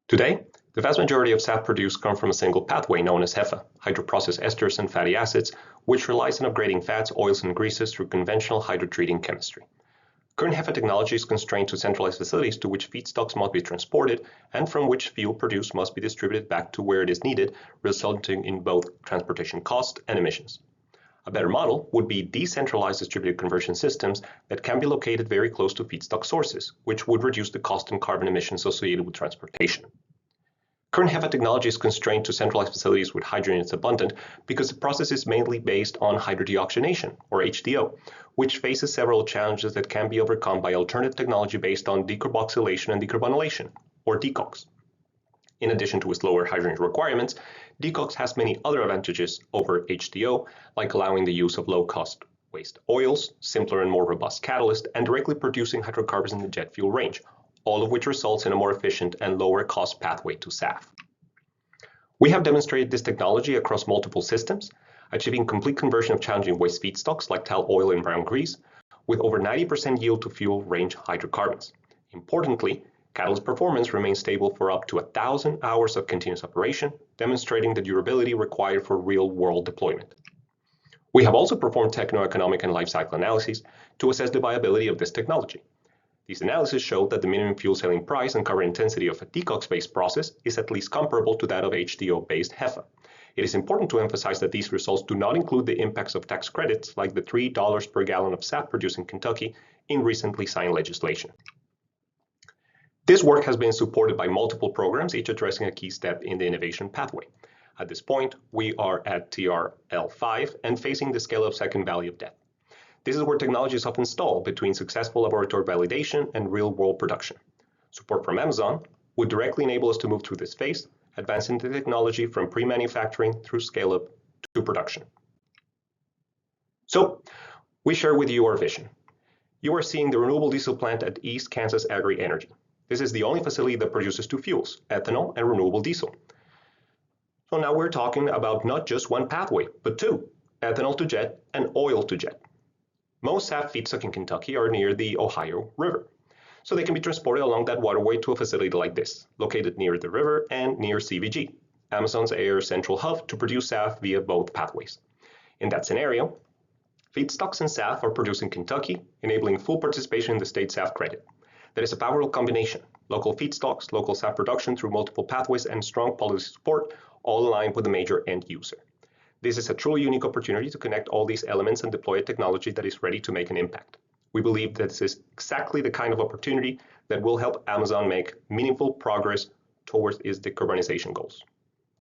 Today, the vast majority of SAF produced come from a single pathway known as HEFA, hydroprocessed esters and fatty acids, which relies on upgrading fats, oils, and greases through conventional hydrotreating chemistry. Current HEFA technology is constrained to centralized facilities to which feedstocks must be transported and from which fuel produced must be distributed back to where it is needed, resulting in both transportation cost and emissions. A better model would be decentralized distributed conversion systems that can be located very close to feedstock sources, which would reduce the cost and carbon emissions associated with transportation. Current HEFA technology is constrained to centralized facilities with hydrogen is abundant because the process is mainly based on hydrodeoxygenation, or HDO, which faces several challenges that can be overcome by alternative technology based on decarboxylation and decarbonylation, or DECOX. In addition to its lower hydrogen requirements, DECOX has many other advantages over HDO, like allowing the use of low-cost waste oils, simpler and more robust catalyst, and directly producing hydrocarbons in the jet fuel range, all of which results in a more efficient and lower-cost pathway to SAF. We have demonstrated this technology across multiple systems, achieving complete conversion of challenging waste feedstocks like tall oil and brown grease, with over 90% yield to fuel range hydrocarbons. Importantly, catalyst performance remains stable for up to 1,000 hours of continuous operation, demonstrating the durability required for real-world deployment. We have also performed techno-economic and life cycle analyses to assess the viability of this technology. These analyses show that the minimum fuel selling price and carbon intensity of a DECOX-based process is at least comparable to that of HDO-based HEFA. It is important to emphasize that these results do not include the impacts of tax credits like the $3 per gallon of SAF produced in Kentucky in recently signed legislation. This work has been supported by multiple programs, each addressing a key step in the innovation pathway. At this point, we are at TRL5 and facing the scale of second valley of death. This is where technology is often stalled between successful laboratory validation and real-world production. Support from Amazon would directly enable us to move through this phase, advancing the technology from pre-manufacturing through scale-up to production. So, we share with you our vision. You are seeing the renewable diesel plant at East Kansas Agri Energy. This is the only facility that produces two fuels, ethanol and renewable diesel. So now we're talking about not just one pathway, but two, ethanol to jet and oil to jet. Most SAF feedstock in Kentucky are near the Ohio River, so they can be transported along that waterway to a facility like this, located near the river and near CVG, Amazon's air central hub to produce SAF via both pathways. In that scenario, feedstocks and SAF are produced in Kentucky, enabling full participation in the state SAF credit. That is a powerful combination: local feedstocks, local SAF production through multiple pathways, and strong policy support, all aligned with the major end user. This is a truly unique opportunity to connect all these elements and deploy a technology that is ready to make an impact. We believe that this is exactly the kind of opportunity that will help Amazon make meaningful progress towards its decarbonization goals.